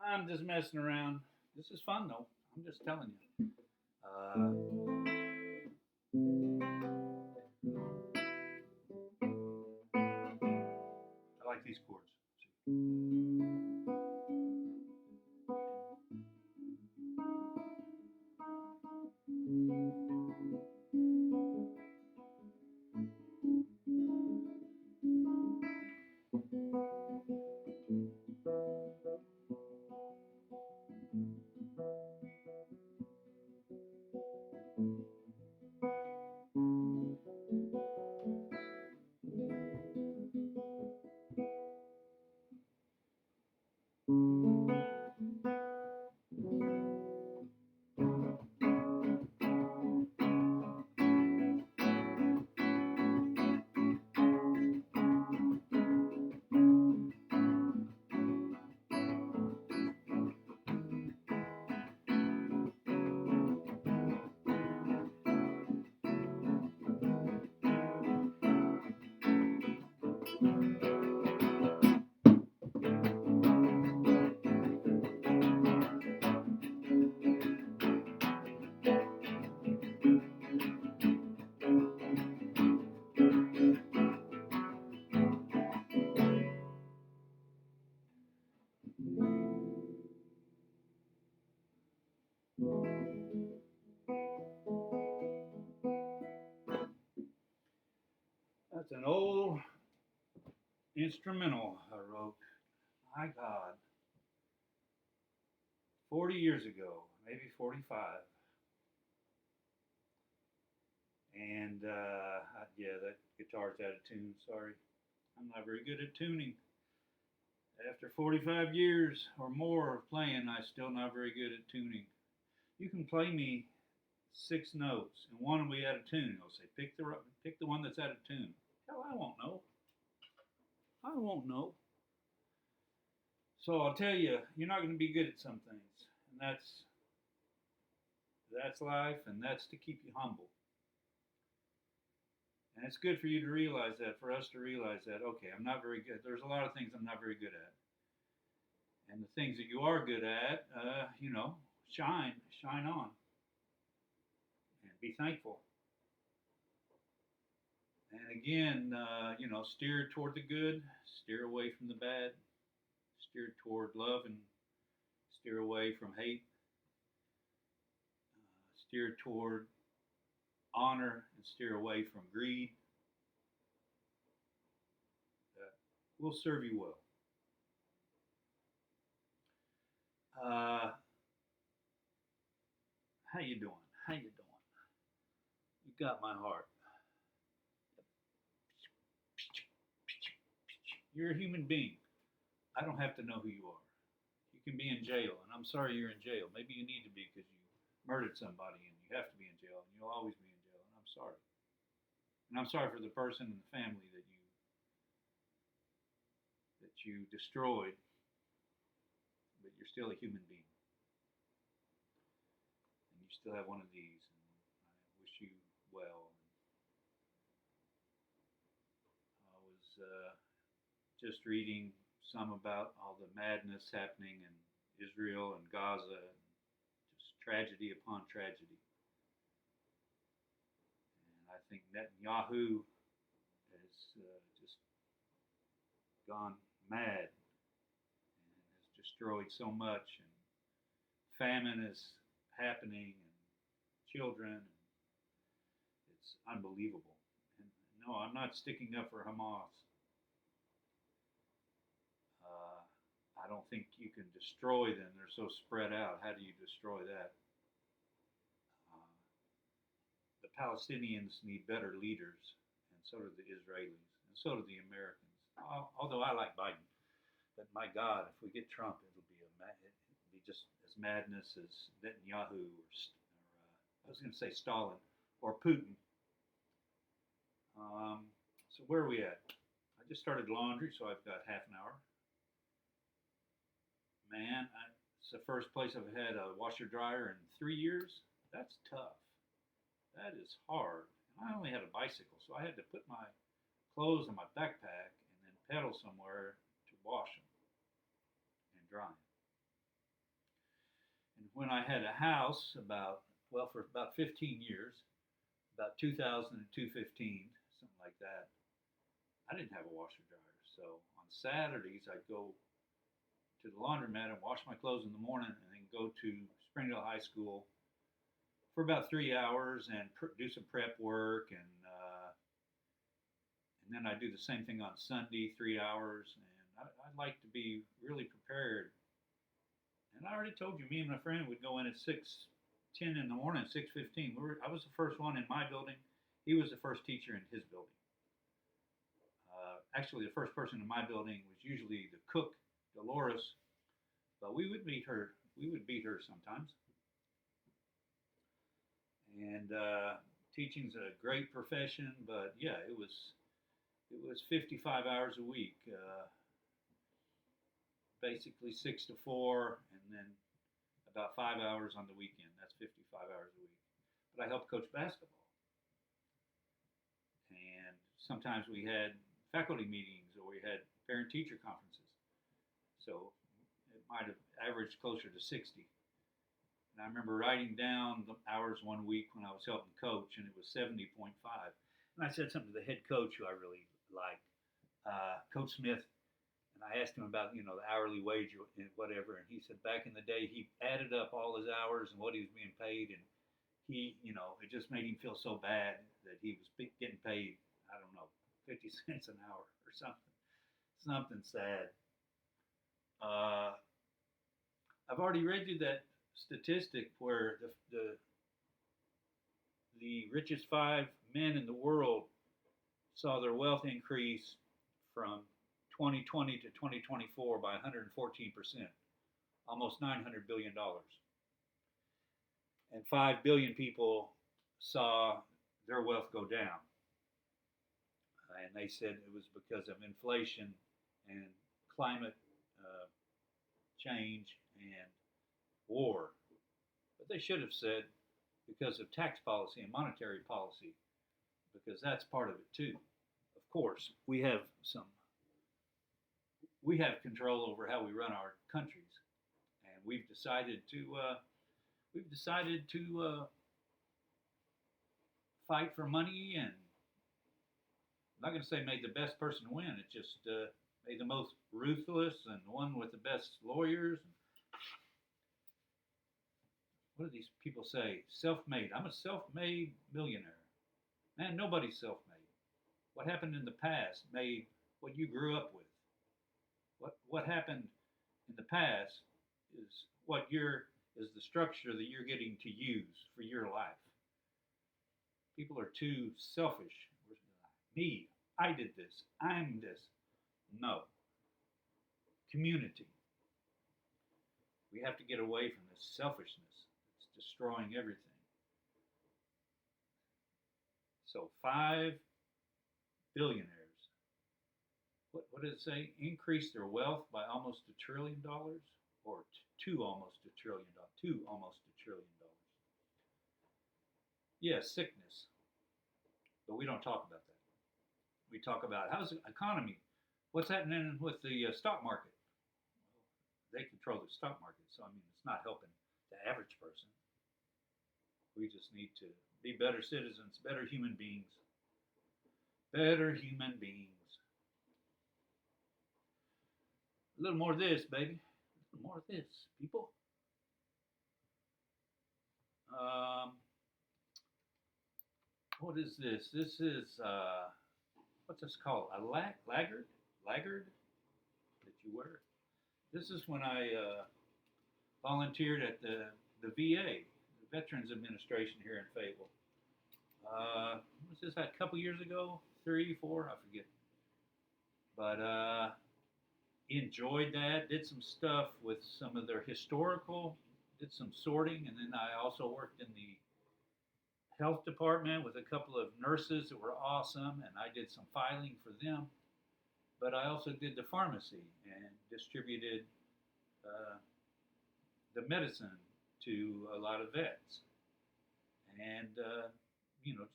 I'm just messing around. This is fun though. I'm just telling you. I like these chords. That's an old instrumental I wrote. My God, 40 years ago, maybe 45. And yeah, that guitar's out of tune. Sorry, I'm not very good at tuning. After 45 years or more of playing, I'm still not very good at tuning. You can play me 6 notes and one will be out of tune. I'll say pick the one that's out of tune. Hell, I won't know. I won't know. So I'll tell you, you're not going to be good at some things, and that's life, and that's to keep you humble. And it's good for you to realize that, for us to realize that, okay, I'm not very good. There's a lot of things I'm not very good at. And the things that you are good at, shine on, and be thankful. And again, steer toward the good, steer away from the bad, steer toward love, and steer away from hate, steer toward honor, and steer away from greed. That will serve you well. How you doing? How you doing? You got my heart. You're a human being. I don't have to know who you are. You can be in jail, and I'm sorry you're in jail. Maybe you need to be because you murdered somebody, and you have to be in jail, and you'll always be in jail. And I'm sorry. And I'm sorry for the person and the family that you destroyed, but you're still a human being, and you still have one of these. And I wish you well. I was just reading some about all the madness happening in Israel and Gaza, and just tragedy upon tragedy. And I think Netanyahu has just gone mad and has destroyed so much, and famine is happening, and children, and it's unbelievable. And no, I'm not sticking up for Hamas. I don't think you can destroy them. They're so spread out. How do you destroy that? Uh, the Palestinians need better leaders, and so do the Israelis, and so do the Americans. Although I like Biden, but my God, if we get Trump, it'll be just as madness as Netanyahu or I was going to say Stalin or Putin. So where are we at? I just started laundry, so I've got half an hour. Man, it's the first place I've had a washer dryer in 3 years. That's tough. That is hard. And I only had a bicycle, so I had to put my clothes in my backpack and then pedal somewhere to wash them and dry them. when I had a house for about 15 years, about 2000 and 215, something like that, I didn't have a washer dryer. So on Saturdays, I'd go to the laundromat and wash my clothes in the morning and then go to Springdale High School for about 3 hours and do some prep work. And then I do the same thing on Sunday, 3 hours. And I'd like to be really prepared. And I already told you, me and my friend would go in at 6:10 in the morning, 6:15. I was the first one in my building. He was the first teacher in his building. Actually, the first person in my building was usually the cook, Dolores, but we would beat her. We would beat her sometimes. And teaching's a great profession, but yeah, it was 55 hours a week, basically 6 to 4, and then about 5 hours on the weekend. That's 55 hours a week. But I helped coach basketball, and sometimes we had faculty meetings or we had parent-teacher conferences. So it might have averaged closer to 60. And I remember writing down the hours one week when I was helping coach, and it was 70.5. And I said something to the head coach who I really liked, Coach Smith, and I asked him about, the hourly wage and whatever, and he said back in the day he added up all his hours and what he was being paid, and he, it just made him feel so bad that he was getting paid, I don't know, 50 cents an hour or something sad. I've already read you that statistic where the richest 5 men in the world saw their wealth increase from 2020 to 2024 by 114%, almost $900 billion. And 5 billion people saw their wealth go down. And they said it was because of inflation and climate change and war. But they should have said because of tax policy and monetary policy, because that's part of it too. Of course, we have control over how we run our countries, and we've decided to fight for money, and I'm not going to say made the best person win. It just made the most ruthless and the one with the best lawyers. What do these people say? Self-made. I'm a self-made millionaire. Man, nobody's self-made. What happened in the past made what you grew up with. What happened in the past is the structure that you're getting to use for your life. People are too selfish. Me, I did this, I'm this. No. Community. We have to get away from this selfishness. It's destroying everything. So 5 billionaires, what did it say? Increased their wealth by almost $1 trillion, or to almost $1 trillion. Yes, sickness. But we don't talk about that. We talk about how's the economy, what's happening with the stock market. They control the stock market, so it's not helping the average person. We just need to be better citizens, better human beings. Better human beings. A little more of this, baby. A little more of this, people. What is this? This is, what's this called? A laggard? Laggard that you wear? This is when I volunteered at the VA, the Veterans Administration here in Fayetteville. Was this a couple years ago? 3, 4, I forget. But enjoyed that. Did some stuff with some of their historical. Did some sorting, and then I also worked in the health department with a couple of nurses that were awesome, and I did some filing for them. But I also did the pharmacy and distributed the medicine to a lot of vets. And,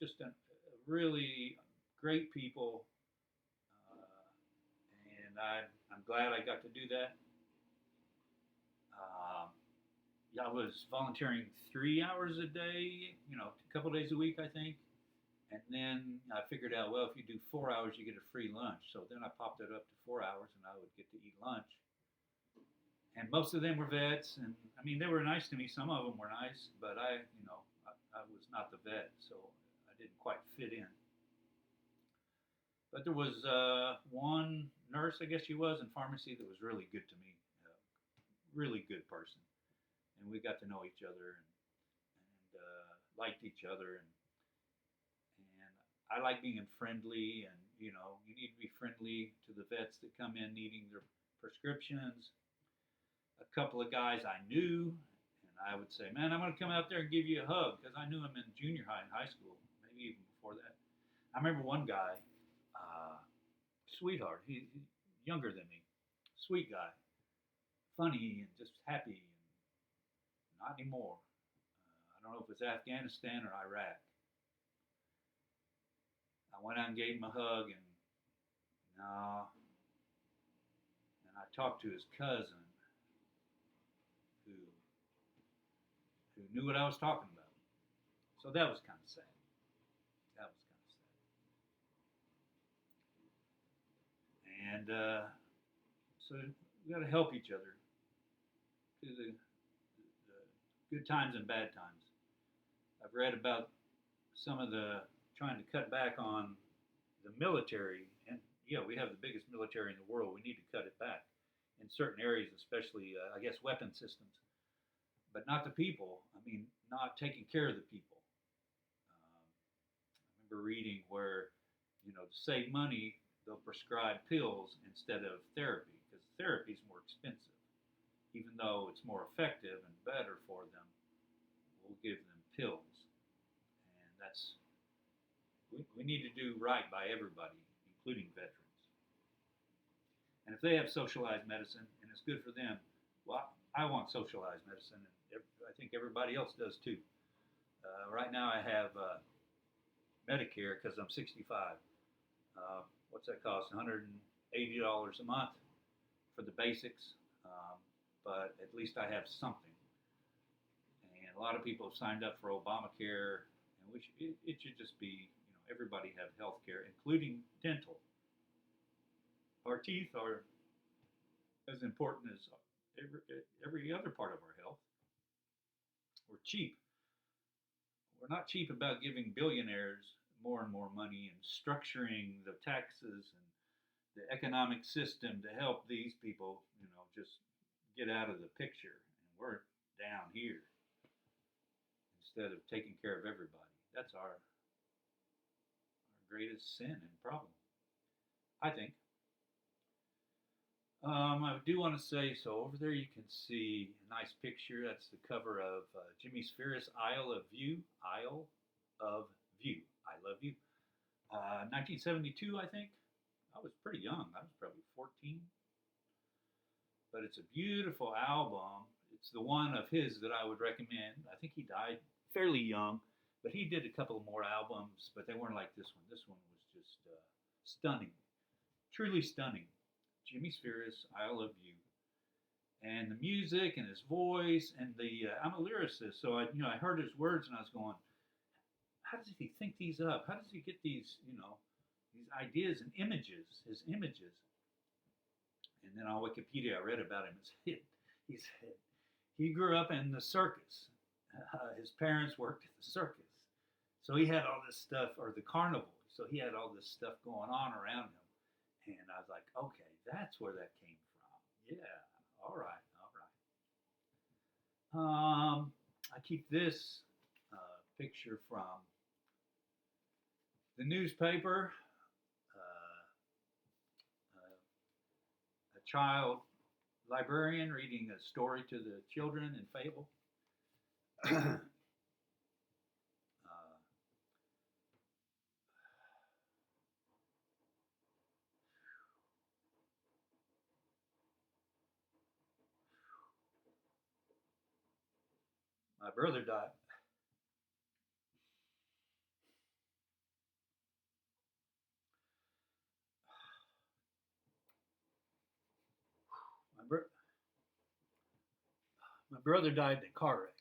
just a really great people. And I'm glad I got to do that. I was volunteering 3 hours a day, a couple days a week, I think. And then I figured out, well, if you do 4 hours, you get a free lunch. So then I popped it up to 4 hours, and I would get to eat lunch. And most of them were vets, and I mean, they were nice to me. Some of them were nice, but I was not the vet, so I didn't quite fit in. But there was one nurse, I guess she was, in pharmacy that was really good to me, really good person, and we got to know each other and liked each other, and I like being friendly, and you need to be friendly to the vets that come in needing their prescriptions. A couple of guys I knew, and I would say, "Man, I'm going to come out there and give you a hug," because I knew him in junior high and high school, maybe even before that. I remember one guy, uh, sweetheart. He younger than me, sweet guy, funny and just happy. And not anymore. I don't know if it's Afghanistan or Iraq. I went out and gave him a hug, and no, and I talked to his cousin, who who knew what I was talking about. So that was kind of sad. That was kind of sad. And so we got to help each other through the good times and bad times. I've read about some of the trying to cut back on the military, and yeah, we have the biggest military in the world. We need to cut it back in certain areas, especially I guess weapon systems, but not the people. I mean, not taking care of the people. I remember reading where, to save money, they'll prescribe pills instead of therapy because therapy is more expensive. Even though it's more effective and better for them, we'll give them pills. And we need to do right by everybody, including veterans. And if they have socialized medicine and it's good for them, well, I want socialized medicine, and I think everybody else does too. Right now, I have Medicare because I'm 65. What's that cost? $180 a month for the basics, but at least I have something. And a lot of people have signed up for Obamacare, and it should just be, everybody have health care, including dental. Our teeth are as important as every other part of our health. We're cheap. We're not cheap about giving billionaires more and more money and structuring the taxes and the economic system to help these people, just get out of the picture. And we're down here instead of taking care of everybody. That's our greatest sin and problem, I think. I do want to say, so over there you can see a nice picture. That's the cover of Jimmy Sphere's Isle of View. Isle of View. I love you. 1972, I think. I was pretty young. I was probably 14. But it's a beautiful album. It's the one of his that I would recommend. I think he died fairly young, but he did a couple more albums, but they weren't like this one. This one was just stunning, truly stunning. Jimmy Sphere's Isle of View, and the music and his voice and I'm a lyricist, so I heard his words and I was going, how does he think these up? How does he get these these ideas and images, his images? And then on Wikipedia I read about him. He said he grew up in the circus. His parents worked at the circus, so he had all this stuff, or the carnival. So he had all this stuff going on around him. And I was like, okay, that's where that came from. Yeah, all right, all right. I keep this picture from the newspaper. A child librarian reading a story to the children in Fable. My brother died. My My brother died in a car wreck.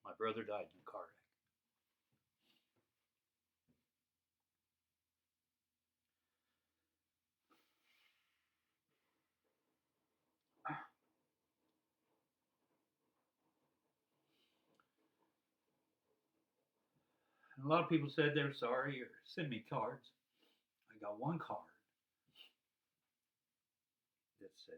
My brother died in a car wreck. And a lot of people said they're sorry or send me cards. I got one card that said,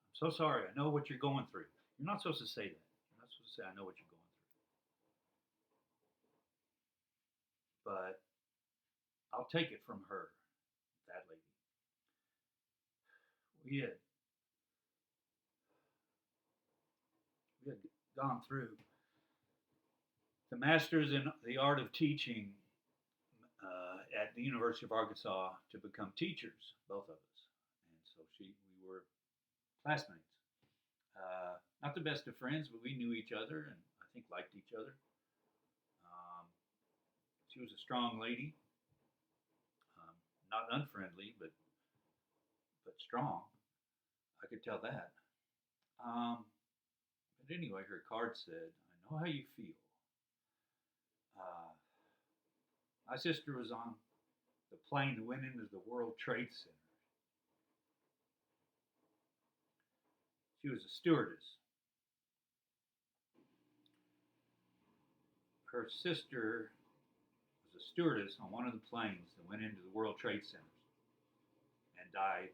I'm so sorry. I know what you're going through. You're not supposed to say that. You're not supposed to say, I know what you're going through. But I'll take it from her, that lady. We had, we had gone through the Masters in the Art of Teaching at the University of Arkansas to become teachers, both of us. And so we were classmates. Not the best of friends, but we knew each other and I think liked each other. Um, she was a strong lady, not unfriendly, but strong. I could tell that. Um, but anyway, her card said, "I know how you feel." Uh, my sister was on the plane that went into the World Trade Center. She was a stewardess. Her sister was a stewardess on one of the planes that went into the World Trade Center and died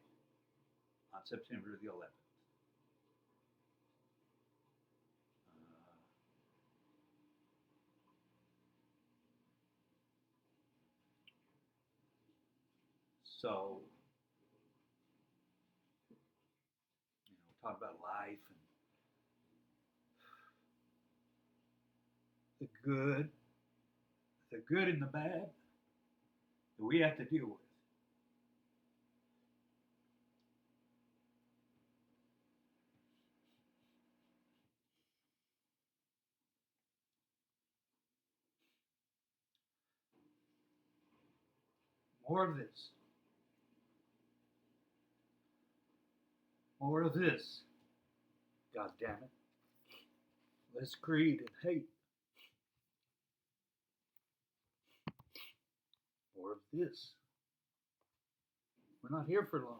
on September the 11th. Uh, so, talk about life and the good and the bad that we have to deal with. More of this. More of this. God damn it. Less greed and hate. More of this. We're not here for long.